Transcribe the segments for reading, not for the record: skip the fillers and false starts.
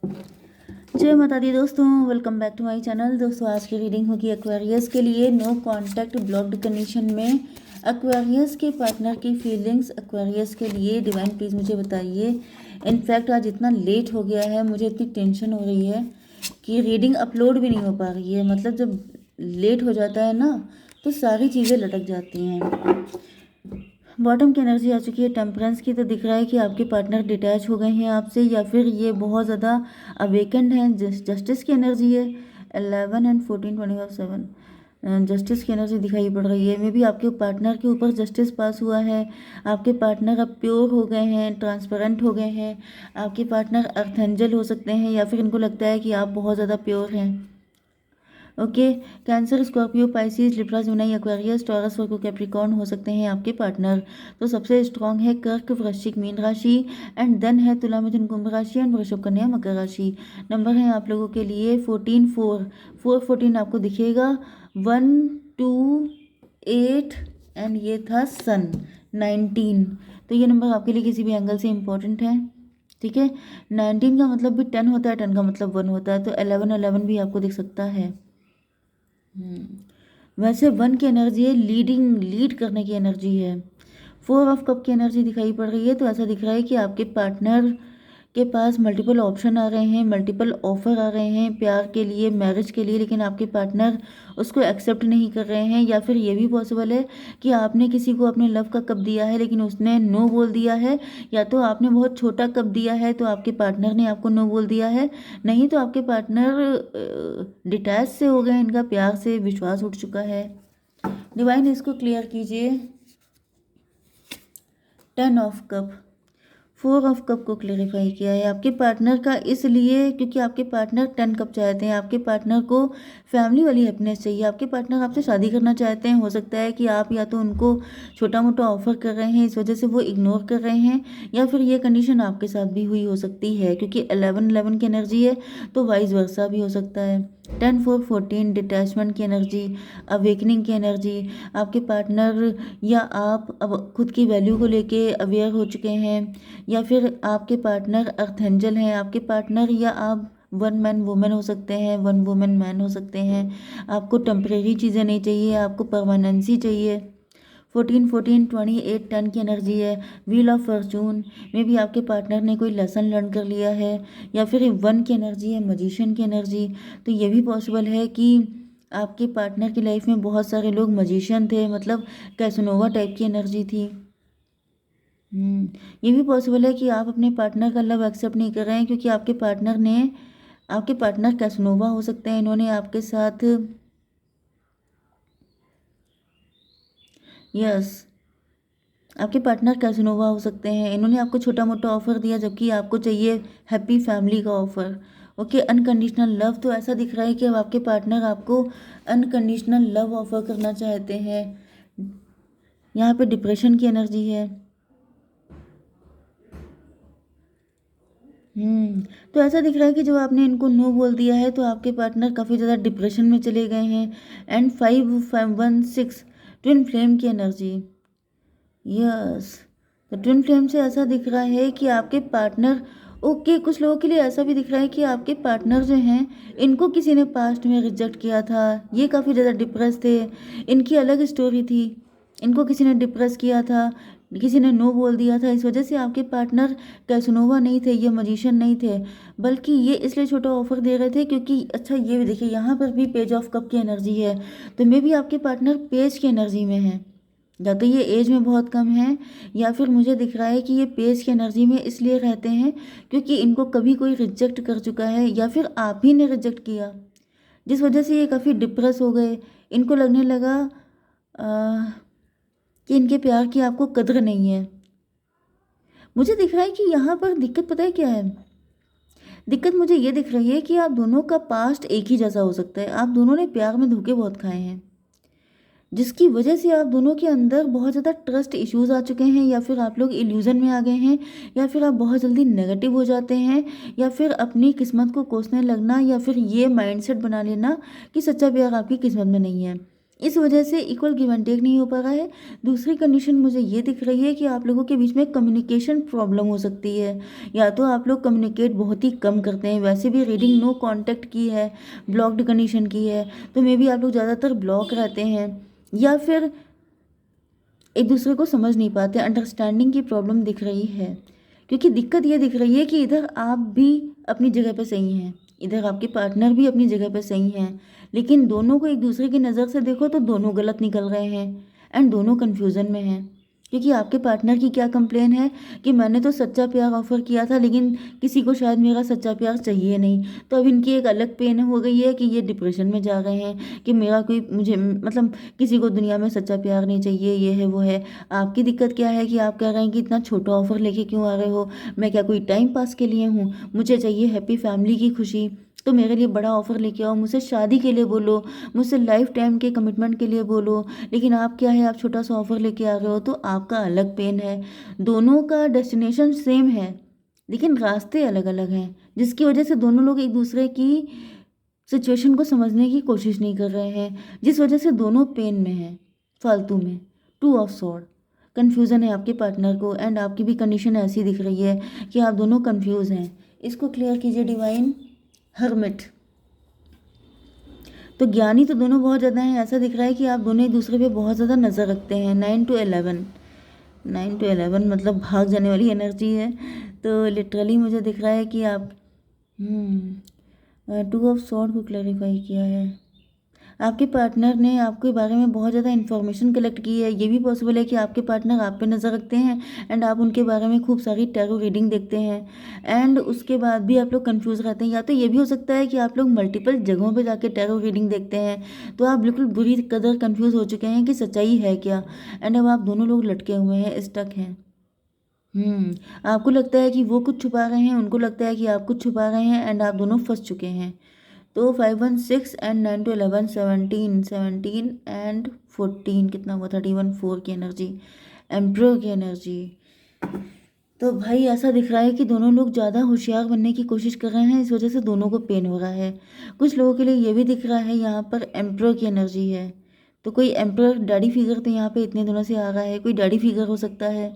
जय माता दी दोस्तों, welcome back to my channel. दोस्तों आज की रीडिंग होगी एक्वेरियस के लिए। नो कांटेक्ट ब्लॉक्ड कंडीशन में एक्वेरियस के पार्टनर की फीलिंग्स एक्वेरियस के लिए डिवाइन प्लीज़ मुझे बताइए। इनफैक्ट आज इतना लेट हो गया है, मुझे इतनी टेंशन हो रही है कि रीडिंग अपलोड भी नहीं हो पा रही है। मतलब जब लेट हो जाता है ना तो सारी चीज़ें लटक जाती हैं। बॉटम की एनर्जी आ चुकी है टेम्परेंस की, तो दिख रहा है कि आपके पार्टनर डिटैच हो गए हैं आपसे, या फिर ये बहुत ज़्यादा अवेकेंड हैं। जस्टिस की एनर्जी है 11 एंड 14 25 7। जस्टिस की एनर्जी दिखाई पड़ रही है। मे बी आपके पार्टनर के ऊपर जस्टिस पास हुआ है। आपके पार्टनर अब प्योर हो गए हैं, ट्रांसपेरेंट हो गए हैं। आपके पार्टनर अर्थ हो सकते हैं, या फिर इनको लगता है कि आप बहुत ज़्यादा प्योर हैं। Okay, cancer, Scorpio, Pisces, Libra, Gemini, Aquarius, Taurus, Virgo, Capricorn हो सकते हैं आपके पार्टनर। तो सबसे स्ट्रांग है कर्क, वृश्चिक, मीन राशि, एंड देन है तुला, मिथुन, कुंभ राशि, एंड वृषभ, कन्या, मकर राशि। नंबर है आप लोगों के लिए 14 आपको दिखेगा, 1 2 8, एंड ये था सन 19। तो ये नंबर आपके लिए किसी भी एंगल से इम्पोर्टेंट है। ठीक है, 19 का मतलब भी 10 होता है, 10 का मतलब 1 होता है, तो 11 भी आपको दिख सकता है। वैसे 1 की एनर्जी है लीड करने की एनर्जी है। 4 ऑफ कप की एनर्जी दिखाई पड़ रही है, तो ऐसा दिख रहा है कि आपके पार्टनर के पास मल्टीपल ऑप्शन आ रहे हैं, मल्टीपल ऑफर आ रहे हैं प्यार के लिए, मैरिज के लिए, लेकिन आपके पार्टनर उसको एक्सेप्ट नहीं कर रहे हैं। या फिर ये भी पॉसिबल है कि आपने किसी को अपने लव का कप दिया है लेकिन उसने नो बोल दिया है, या तो आपने बहुत छोटा कप दिया है तो आपके पार्टनर ने आपको नो बोल दिया है, नहीं तो आपके पार्टनर डिटैच से हो गए, इनका प्यार से विश्वास उठ चुका है। डिवाइन इसको क्लियर कीजिए। 10 ऑफ कप, 4 ऑफ कप को क्लेरिफाई किया है आपके पार्टनर का, इसलिए क्योंकि आपके पार्टनर 10 कप चाहते हैं। आपके पार्टनर को फैमिली वाली हैप्पीनेस चाहिए। आपके पार्टनर आपसे शादी करना चाहते हैं। हो सकता है कि आप या तो उनको छोटा मोटा ऑफर कर रहे हैं, इस वजह से वो इग्नोर कर रहे हैं, या फिर ये कंडीशन आपके साथ भी हुई हो सकती है, क्योंकि 11 की एनर्जी है, तो वाइस वर्सा भी हो सकता है। 10 4 14 डिटैचमेंट की एनर्जी, अवेकनिंग की एनर्जी। आपके पार्टनर या आप अब खुद की वैल्यू को लेके अवेयर हो चुके हैं, या फिर आपके पार्टनर अर्थ हैं। आपके पार्टनर या आप 1 मैन वुमेन हो सकते हैं, 1 वुमेन मैन हो सकते हैं। आपको टेम्परेरी चीज़ें नहीं चाहिए, आपको परमानेंसी चाहिए। 14 14 28 10 की एनर्जी है। व्हील ऑफ फॉर्चून में भी आपके पार्टनर ने कोई लेसन लर्न कर लिया है, या फिर 1 की एनर्जी है मजिशियन की एनर्जी। तो ये भी पॉसिबल है कि आपके पार्टनर की लाइफ में बहुत सारे लोग मजिशियन थे, मतलब कैसनोवा टाइप की एनर्जी थी। ये भी पॉसिबल है कि आप अपने पार्टनर का लव एक्सेप्ट नहीं कर रहे हैं, क्योंकि आपके पार्टनर कैसनोवा हो सकते हैं। इन्होंने आपके साथ यस आपके पार्टनर कैसनोवा हो सकते हैं। इन्होंने आपको छोटा मोटा ऑफर दिया, जबकि आपको चाहिए हैप्पी फैमिली का ऑफर। ओके, अनकंडीशनल लव, तो ऐसा दिख रहा है कि अब आपके पार्टनर आपको अनकंडीशनल लव ऑफर करना चाहते हैं। यहाँ पे डिप्रेशन की एनर्जी है। तो ऐसा दिख रहा है कि जब आपने इनको नो बोल दिया है तो आपके पार्टनर काफ़ी ज़्यादा डिप्रेशन में चले गए हैं। एंड 5 5 1 6 ट्विन फ्लेम की एनर्जी, यस। तो ट्विन फ्लेम से ऐसा दिख रहा है कि आपके पार्टनर, ओके, कुछ लोगों के लिए ऐसा भी दिख रहा है कि आपके पार्टनर जो हैं इनको किसी ने पास्ट में रिजेक्ट किया था। ये काफ़ी ज़्यादा डिप्रेस थे, इनकी अलग स्टोरी थी, इनको किसी ने डिप्रेस किया था, किसी ने नो बोल दिया था। इस वजह से आपके पार्टनर कैसनोवा नहीं थे, ये मजिशियन नहीं थे, बल्कि ये इसलिए छोटा ऑफर दे रहे थे क्योंकि, अच्छा ये भी देखिए यहाँ पर भी पेज ऑफ कप की एनर्जी है, तो मे भी आपके पार्टनर पेज की एनर्जी में है। या तो ये एज में बहुत कम है, या फिर मुझे दिख रहा है कि ये पेज की एनर्जी में इसलिए रहते हैं क्योंकि इनको कभी कोई रिजेक्ट कर चुका है, या फिर आप ही ने रिजेक्ट किया, जिस वजह से ये काफ़ी डिप्रेस हो गए। इनको लगने लगा कि इनके प्यार की आपको कद्र नहीं है। मुझे दिख रहा है कि यहाँ पर दिक्कत पता है क्या है? दिक्कत मुझे ये दिख रही है कि आप दोनों का पास्ट एक ही जैसा हो सकता है। आप दोनों ने प्यार में धोखे बहुत खाए हैं, जिसकी वजह से आप दोनों के अंदर बहुत ज़्यादा ट्रस्ट इश्यूज आ चुके हैं, या फिर आप लोग इल्यूजन में आ गए हैं, या फिर आप बहुत जल्दी नेगेटिव हो जाते हैं, या फिर अपनी किस्मत को कोसने लगना, या फिर ये माइंडसेट बना लेना कि सच्चा प्यार आपकी किस्मत में नहीं है। इस वजह से इक्वल गिव एंड टेक नहीं हो पा रहा है। दूसरी कंडीशन मुझे ये दिख रही है कि आप लोगों के बीच में कम्युनिकेशन प्रॉब्लम हो सकती है, या तो आप लोग कम्युनिकेट बहुत ही कम करते हैं। वैसे भी रीडिंग नो कांटेक्ट की है, ब्लॉक्ड कंडीशन की है, तो मे बी आप लोग ज़्यादातर ब्लॉक रहते हैं, या फिर एक दूसरे को समझ नहीं पाते, अंडरस्टैंडिंग की प्रॉब्लम दिख रही है। क्योंकि दिक्कत ये दिख रही है कि इधर आप भी अपनी जगह पे सही हैं, इधर आपके पार्टनर भी अपनी जगह पे सही हैं, लेकिन दोनों को एक दूसरे की नज़र से देखो तो दोनों गलत निकल रहे हैं एंड दोनों कन्फ्यूज़न में हैं। क्योंकि आपके पार्टनर की क्या कंप्लेन है कि मैंने तो सच्चा प्यार ऑफर किया था, लेकिन किसी को शायद मेरा सच्चा प्यार चाहिए नहीं। तो अब इनकी एक अलग पेन हो गई है कि ये डिप्रेशन में जा रहे हैं कि मेरा कोई मुझे मतलब किसी को दुनिया में सच्चा प्यार नहीं चाहिए, ये है वो है। आपकी दिक्कत क्या है कि आप कह रहे हैं कि इतना छोटा ऑफर लेके क्यों आ रहे हो, मैं क्या कोई टाइम पास के लिए हूँ, मुझे चाहिए हैप्पी फैमिली की खुशी। तो मेरे लिए बड़ा ऑफ़र लेके आओ, मुझसे शादी के लिए बोलो, मुझसे लाइफ टाइम के कमिटमेंट के लिए बोलो। लेकिन आप क्या है, आप छोटा सा ऑफ़र लेके आ रहे हो, तो आपका अलग पेन है। दोनों का डेस्टिनेशन सेम है, लेकिन रास्ते अलग अलग हैं, जिसकी वजह से दोनों लोग एक दूसरे की सिचुएशन को समझने की कोशिश नहीं कर रहे हैं, जिस वजह से दोनों पेन में हैं, फालतू में। टू ऑफ सॉर्ड, कन्फ्यूज़न है आपके पार्टनर को, एंड आपकी भी कंडीशन ऐसी दिख रही है कि आप दोनों कन्फ्यूज़ हैं। इसको क्लियर कीजिए डिवाइन। हर्मिट, तो ज्ञानी तो दोनों बहुत ज़्यादा हैं, ऐसा दिख रहा है कि आप दोनों एक दूसरे पे बहुत ज़्यादा नज़र रखते हैं। 9 to 11, 9 to 11 मतलब भाग जाने वाली एनर्जी है। तो लिटरली मुझे दिख रहा है कि आप 2 of Swords को क्लैरिफाई किया है। आपके पार्टनर ने आपके बारे में बहुत ज़्यादा इन्फॉर्मेशन कलेक्ट की है। ये भी पॉसिबल है कि आपके पार्टनर आप पे नज़र रखते हैं एंड आप उनके बारे में खूब सारी टैरो रीडिंग देखते हैं, एंड उसके बाद भी आप लोग कंफ्यूज रहते हैं। या तो ये भी हो सकता है कि आप लोग मल्टीपल जगहों पे जाके टैरो रीडिंग देखते हैं, तो आप बिल्कुल बुरी कदर कंफ्यूज हो चुके हैं कि सच्चाई है क्या, एंड अब आप दोनों लोग लटके हुए हैं, स्टक हैं। आपको लगता है कि वो कुछ छुपा रहे हैं, उनको लगता है कि आप कुछ छुपा रहे हैं, एंड आप दोनों फंस चुके हैं। तो 5 1 6 एंड 9 to 11 17 17 एंड 14 कितना हुआ, 31 4 की एनर्जी, एम्प्रो की एनर्जी। तो भाई ऐसा दिख रहा है कि दोनों लोग ज़्यादा होशियार बनने की कोशिश कर रहे हैं, इस वजह से दोनों को पेन हो रहा है। कुछ लोगों के लिए ये भी दिख रहा है यहाँ पर एम्प्रो की एनर्जी है, तो कोई एम्प्रो डैडी फिगर तो यहाँ पे इतने दिनों से आ रहा है, कोई डैडी फिगर हो सकता है,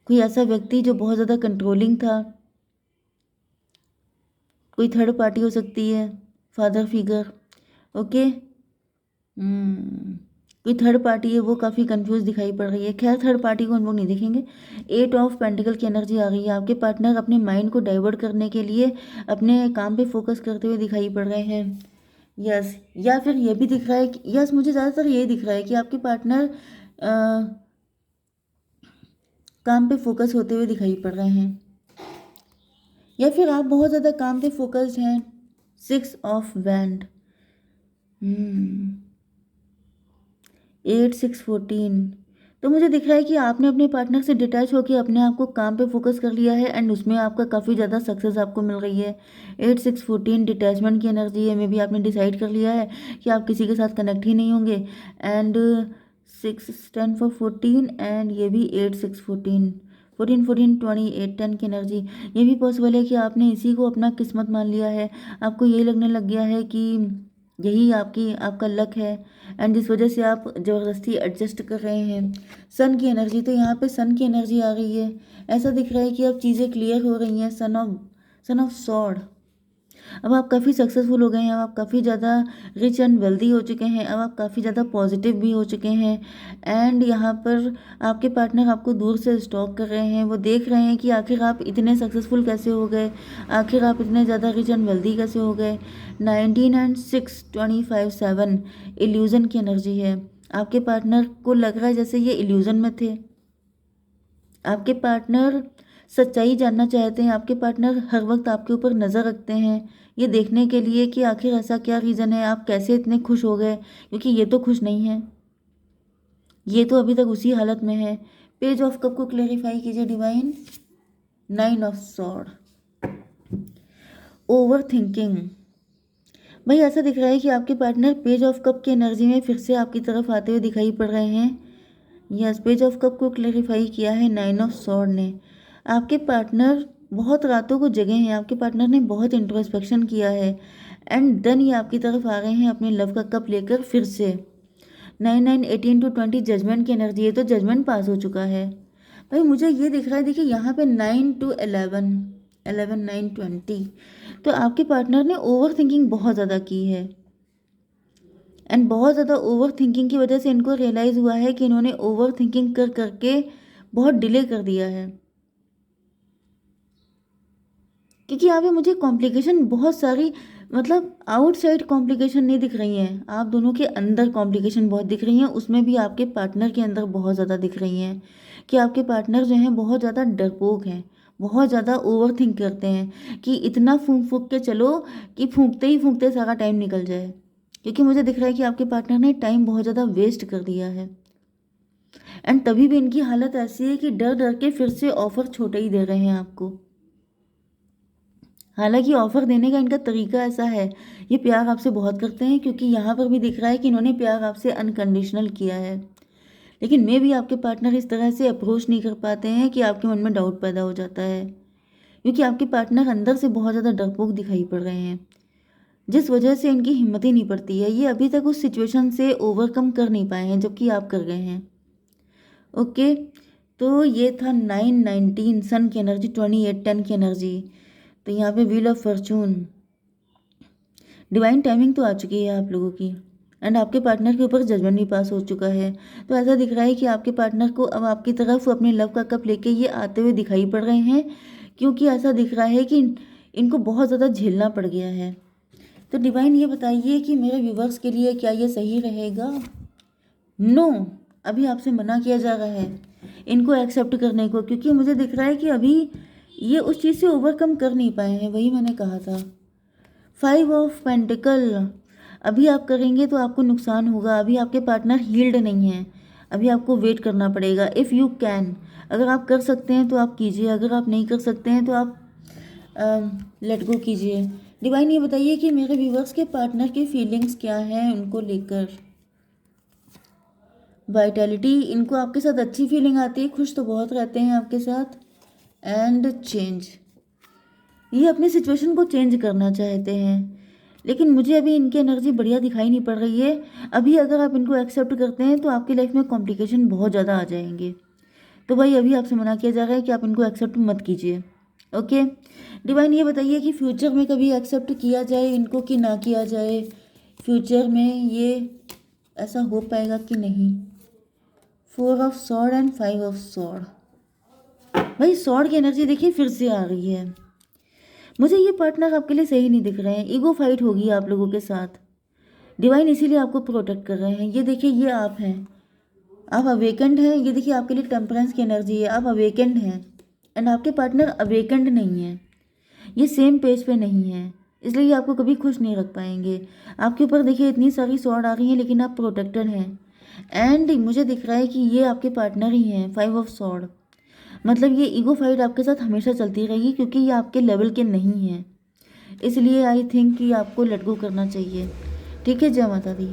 कोई ऐसा व्यक्ति जो बहुत ज़्यादा कंट्रोलिंग था, कोई थर्ड पार्टी हो सकती है, फादर फिगर। ओके, कोई थर्ड पार्टी है, वो काफ़ी कंफ्यूज दिखाई पड़ रही है। खैर थर्ड पार्टी को हम लोग नहीं देखेंगे। 8 of पेंटिकल की एनर्जी आ गई है। आपके पार्टनर अपने माइंड को डाइवर्ट करने के लिए अपने काम पे फोकस करते हुए दिखाई पड़ रहे हैं। यस, या फिर ये भी दिख रहा है कि यस, मुझे ज़्यादातर ये दिख रहा है कि आपके पार्टनर काम पे फोकस होते हुए दिखाई पड़ रहे हैं, या फिर आप बहुत ज़्यादा काम पे फोकस्ड हैं। 6 of Wands, 8 6 14, तो मुझे दिख रहा है कि आपने अपने पार्टनर से डिटैच होकर अपने आप को काम पे फोकस कर लिया है, एंड उसमें आपका काफ़ी ज़्यादा सक्सेस आपको मिल रही है। 8 6 14 डिटैचमेंट की एनर्जी है, मे भी आपने डिसाइड कर लिया है कि आप किसी के साथ कनेक्ट ही नहीं होंगे। एंड 6 10 for 14, एंड ये भी 8 6 14 14 14 28 10 की एनर्जी। ये भी पॉसिबल है कि आपने इसी को अपना किस्मत मान लिया है, आपको यही लगने लग गया है कि यही आपका लक है, एंड जिस वजह से आप ज़बरदस्ती एडजस्ट कर रहे हैं। सन की एनर्जी, तो यहाँ पे सन की एनर्जी आ गई है। ऐसा दिख रहा है कि अब चीज़ें क्लियर हो रही हैं। सन ऑफ सॉर्ड, अब आप काफ़ी सक्सेसफुल हो गए हैं, अब आप काफ़ी ज़्यादा रिच एंड वेल्दी हो चुके हैं, अब आप काफ़ी ज़्यादा पॉजिटिव भी हो चुके हैं, एंड यहाँ पर आपके पार्टनर आपको दूर से स्टॉक कर रहे हैं। वो देख रहे हैं कि आखिर आप इतने सक्सेसफुल कैसे हो गए, आखिर आप इतने ज़्यादा रिच एंड वेल्दी कैसे हो गए। 19 and 6 25 7 इल्यूज़न की एनर्जी है। आपके पार्टनर को लग रहा है जैसे ये इल्यूज़न में थे। आपके पार्टनर सच्चाई जानना चाहते हैं, आपके पार्टनर हर वक्त आपके ऊपर नज़र रखते हैं, ये देखने के लिए कि आखिर ऐसा क्या रीज़न है, आप कैसे इतने खुश हो गए, क्योंकि ये तो खुश नहीं है, ये तो अभी तक उसी हालत में है। पेज ऑफ कप को क्लेरिफाई कीजिए divine. 9 of Swords, over thinking. भाई ऐसा दिख रहा है कि आपके पार्टनर पेज ऑफ कप की एनर्जी में फिर से आपकी तरफ आते हुए दिखाई पड़ रहे हैं। यस, पेज ऑफ कप को क्लेरिफाई किया है 9 of Swords ने। आपके पार्टनर बहुत रातों को जगे हैं, आपके पार्टनर ने बहुत इंट्रोस्पेक्शन किया है, एंड देन ये आपकी तरफ आ रहे हैं अपने लव का कप लेकर फिर से। 9 9 18 to 20 जजमेंट की एनर्जी है, तो जजमेंट पास हो चुका है भाई। मुझे ये दिख रहा है, देखिए यहाँ पे 9 to 11 11 9 20, तो आपके पार्टनर ने ओवर थिंकिंग बहुत ज़्यादा की है। एंड बहुत ज़्यादा ओवर थिंकिंग की वजह से इनको रियलाइज़ हुआ है कि इन्होंने ओवर थिंकिंग कर करके बहुत डिले कर दिया है। क्योंकि यहाँ पे मुझे कॉम्प्लिकेशन बहुत सारी, मतलब आउटसाइड कॉम्प्लिकेशन नहीं दिख रही हैं, आप दोनों के अंदर कॉम्प्लिकेशन बहुत दिख रही हैं। उसमें भी आपके पार्टनर के अंदर बहुत ज़्यादा दिख रही हैं कि आपके पार्टनर जो हैं बहुत ज़्यादा डरपोक हैं, बहुत ज़्यादा ओवर थिंक करते हैं कि इतना फूंक के चलो कि फूंकते सारा टाइम निकल जाए। क्योंकि मुझे दिख रहा है कि आपके पार्टनर ने टाइम बहुत ज़्यादा वेस्ट कर दिया है। एंड तभी भी इनकी हालत ऐसी है कि डर डर के फिर से ऑफ़र छोटे ही दे रहे हैं आपको। हालांकि ऑफ़र देने का इनका तरीका ऐसा है, ये प्यार आपसे बहुत करते हैं, क्योंकि यहाँ पर भी दिख रहा है कि इन्होंने प्यार आपसे अनकंडीशनल किया है। लेकिन मे भी आपके पार्टनर इस तरह से अप्रोच नहीं कर पाते हैं कि आपके मन में डाउट पैदा हो जाता है, क्योंकि आपके पार्टनर अंदर से बहुत ज़्यादा डरपोक दिखाई पड़ रहे हैं, जिस वजह से इनकी हिम्मत ही नहीं पड़ती है। ये अभी तक उस सिचुएशन से ओवरकम कर नहीं पाए हैं, जबकि आप कर गए हैं। ओके, तो ये था 9 19 सन की एनर्जी, 28 10 की एनर्जी। तो यहाँ पे wheel of Fortune, divine timing तो आ चुकी है आप लोगों की। एंड आपके पार्टनर के ऊपर जजमेंट भी पास हो चुका है। तो ऐसा दिख रहा है कि आपके पार्टनर को अब आपकी तरफ अपने लव का कप लेके ये आते हुए दिखाई पड़ रहे हैं, क्योंकि ऐसा दिख रहा है कि इनको बहुत ज़्यादा झेलना पड़ गया है। तो डिवाइन ये बताइए कि मेरे व्यूवर्स के लिए क्या ये सही रहेगा? नो, अभी आपसे मना किया जा रहा है इनको एक्सेप्ट करने को, क्योंकि मुझे दिख रहा है कि अभी ये उस चीज़ से ओवरकम कर नहीं पाए हैं। वही मैंने कहा था, 5 ऑफ पेंटिकल, अभी आप करेंगे तो आपको नुकसान होगा। अभी आपके पार्टनर हील्ड नहीं है, अभी आपको वेट करना पड़ेगा। इफ़ यू कैन, अगर आप कर सकते हैं तो आप कीजिए, अगर आप नहीं कर सकते हैं तो आप लेट गो कीजिए। डिवाइन ये बताइए कि मेरे व्यूवर्स के पार्टनर की फीलिंग्स क्या हैं उनको लेकर। वाइटैलिटी, इनको आपके साथ अच्छी फीलिंग आती है, खुश तो बहुत रहते हैं आपके साथ। एंड चेंज, ये अपनी सिचुएशन को चेंज करना चाहते हैं, लेकिन मुझे अभी इनकी एनर्जी बढ़िया दिखाई नहीं पड़ रही है। अभी अगर आप इनको एक्सेप्ट करते हैं तो आपकी लाइफ में कॉम्प्लिकेशन बहुत ज़्यादा आ जाएंगे। तो भाई अभी आपसे मना किया जा रहा है कि आप इनको एक्सेप्ट मत कीजिए। ओके, डिवाइन ये बताइए कि फ्यूचर में कभी एक्सेप्ट किया जाए इनको कि ना किया जाए, फ्यूचर में ये ऐसा हो पाएगा कि नहीं। 4 of sword and 5 of sword, भाई सॉर्ड की एनर्जी देखिए फिर से आ रही है। मुझे ये पार्टनर आपके लिए सही नहीं दिख रहे हैं, ईगो फाइट होगी आप लोगों के साथ। डिवाइन इसीलिए आपको प्रोटेक्ट कर रहे हैं। ये देखिए, ये आप हैं, आप अवेकेंड हैं। ये देखिए आपके लिए टेम्परेंस की एनर्जी है, आप अवेकेंड हैं। एंड आपके पार्टनर अवेकेंड नहीं है, ये सेम पेज पे नहीं है, इसलिए ये आपको कभी खुश नहीं रख पाएंगे। आपके ऊपर देखिए इतनी सारी सॉर्ड आ रही हैं, लेकिन आप प्रोटेक्टेड हैं। एंड मुझे दिख रहा है कि ये आपके पार्टनर ही हैं, 5 ऑफ सॉर्ड। मतलब ये ईगो फाइट आपके साथ हमेशा चलती रहेगी, क्योंकि ये आपके लेवल के नहीं हैं। इसलिए आई थिंक कि आपको लेट गो करना चाहिए। ठीक है, जय माता दी।